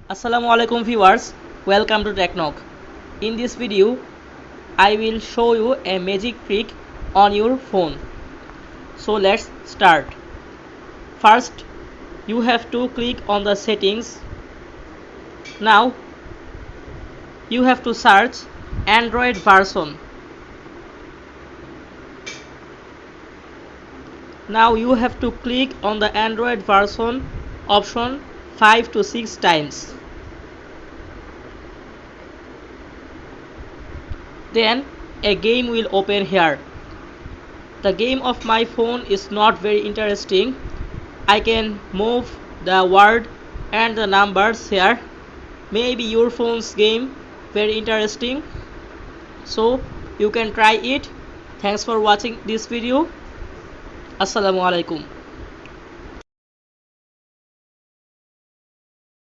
Assalamualaikum viewers, welcome to TechNock. In this video, I will show you a magic trick on your phone. So let's start. First, you have to click on the settings. Now, you have to search Android version. Now you have to click on the Android version option 5 to 6 times. Then a game will open here. The game of my phone is not very interesting. I can move the word and the numbers here. Maybe your phone's game very interesting, so you can try it. Thanks for watching this video. Assalamualaikum.